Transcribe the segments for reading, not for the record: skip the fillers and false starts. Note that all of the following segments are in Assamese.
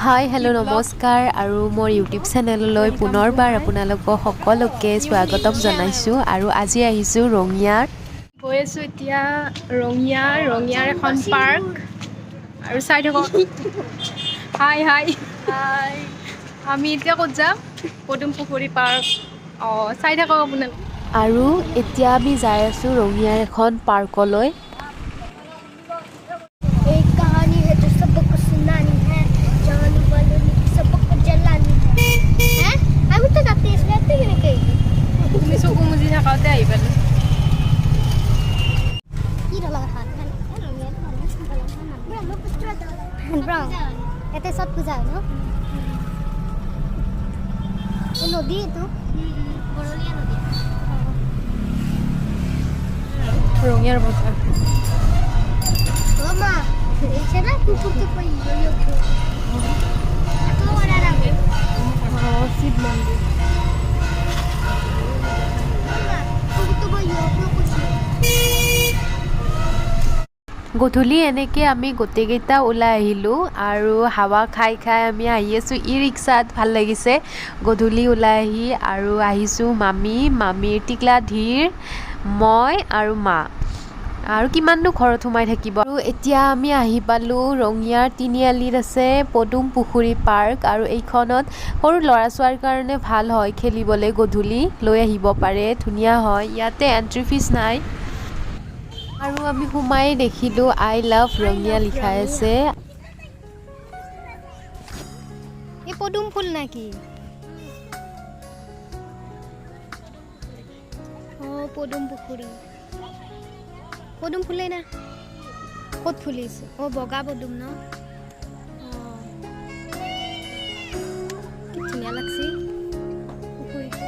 হাই হেল্ল' নমস্কাৰ আৰু মোৰ ইউটিউব চেনেললৈ পুনৰবাৰ আপোনালোকক সকলোকে স্বাগতম জনাইছোঁ আৰু আজি আহিছোঁ ৰঙিয়াত গৈ আছোঁ এতিয়া ৰঙিয়াৰ এখন পাৰ্ক আৰু চাই থাকক হাই আমি এতিয়া ক'ত যাম পদুম পুখুৰী পাৰ্ক চাই থাকক আপোনালোকে আৰু এতিয়া আমি যাই আছোঁ ৰঙিয়াৰ এখন পাৰ্কলৈ তুমি চকু মুজি থাকাতে আহি পালো এতে সব পূজা হয় ন নদী এইটো বৰলীয়া নদী ৰঙিয়াৰ বজাৰ মা এইছে না কুকুৰকে কই ইয়ো এত বড় লাগে শিৱ মন্দিৰ গধূলি এনেকৈ আমি গোটেইকেইটা ওলাই আহিলোঁ আৰু হাৱা খাই আমি আহি আছোঁ ই ৰিক্সাত ভাল লাগিছে গধূলি ওলাই আহি আৰু আহিছোঁ মামীৰ টিকলা ধীৰ মই আৰু মা আৰু কিমাননো ঘৰত সোমাই থাকিব আৰু এতিয়া আমি আহি পালোঁ ৰঙিয়াৰ তিনিআলিত আছে পদুম পুখুৰী পাৰ্ক আৰু এইখনত সৰু ল'ৰা ছোৱালীৰ কাৰণে ভাল হয় খেলিবলৈ গধূলি লৈ আহিব পাৰে ধুনীয়া হয় ইয়াতে এণ্ট্ৰি ফিজ নাই আৰু আমি সোমাই দেখিলোঁ আই লাভ ৰঙিয়া লিখা আছে এই পদুম ফুল নাকি পদুম পুখুৰী পদুম ফুলে না ক'ত ফুলিছে বগা পদুম ন কি ধুনীয়া লাগছে পুখুৰীটো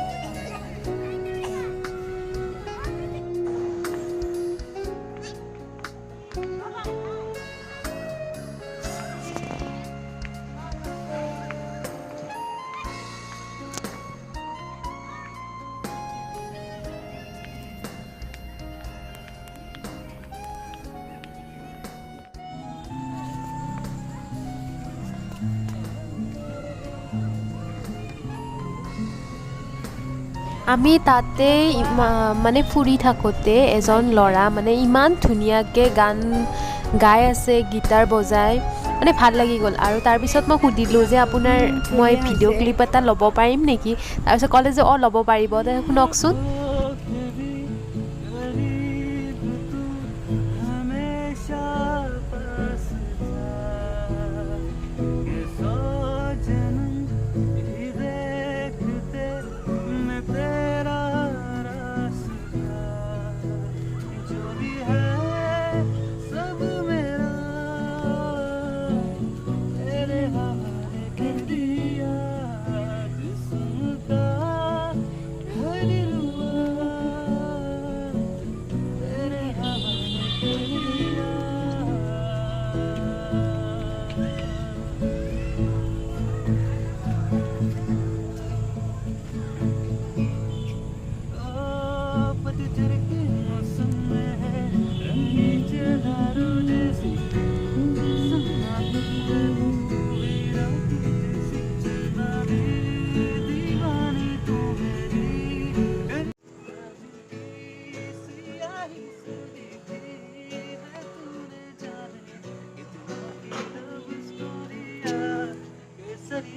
আমি তাতে মানে ফুৰি থাকোঁতে এজন ল'ৰা মানে ইমান ধুনীয়াকৈ গান গাই আছে গীটাৰ বজাই মানে ভাল লাগি গ'ল আৰু তাৰপিছত মই সুধিলোঁ যে আপোনাৰ মই ভিডিঅ' ক্লিপ এটা ল'ব পাৰিম নেকি তাৰপিছত ক'লে যে ল'ব পাৰিব শুনকচোন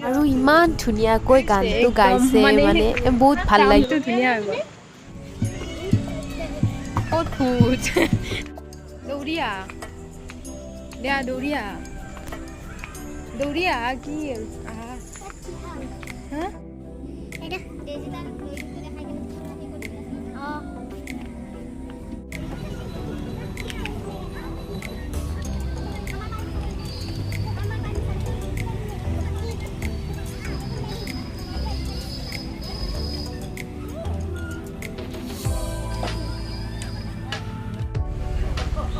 আৰু ইমান ধুনীয়াকৈ গানটো গাইছে মানে বহুত ভাল লাগিছে ধুনীয়া অদ্ভুত দৌৰিয়া কি হা এটা ডিজিটাল দেখাই দিলে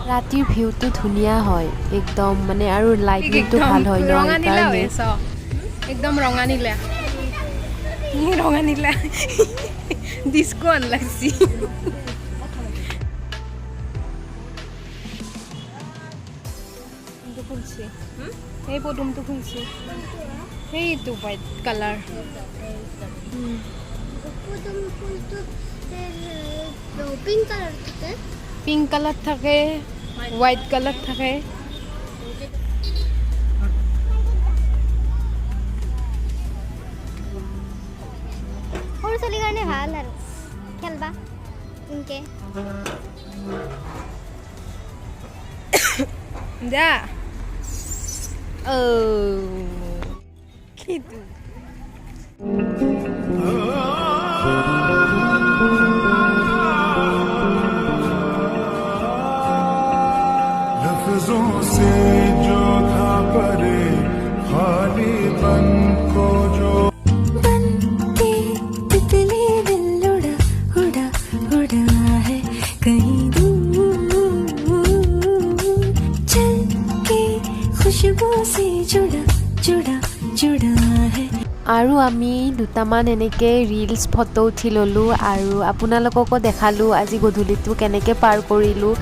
ৰাতিৰ ভিউটো ধুনীয়া হয় একদম মানে আৰু লাইটিংটো ভাল হয় ন সেইকাৰণে একদম ৰঙা নীলা ডিস্কো আন লাগছি এই পদুমটো খুঁজিছোঁ সেইটো হোৱাইট কালাৰ পদুম ফুলটো পিংক কালাৰ থাকে পিংক কালাৰ থাকে হোৱাইট কালাৰ থাকে সৰু ছোৱালীৰ কাৰণে ভাল আৰু খেলবা এনেকে যা কিটো लफ्जों से जो था परे खाली बन को जो बनके तितली दिल उड़ा उड़ा उड़ा है कहीं दूर चल के खुशबू से जुड़ा जुड़ा जुड़ा है আৰু আমি দুটামান এনেকৈ ৰিলছ ফটো উঠি ল'লোঁ আৰু আপোনালোককো দেখালোঁ আজি গধূলিটো কেনেকৈ পাৰ কৰিলোঁ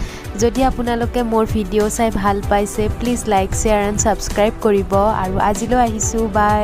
যদি আপোনালোকে মোৰ ভিডিঅ' চাই ভাল পাইছে please like share and subscribe কৰিব আৰু আজিলৈ আহিছোঁ বাই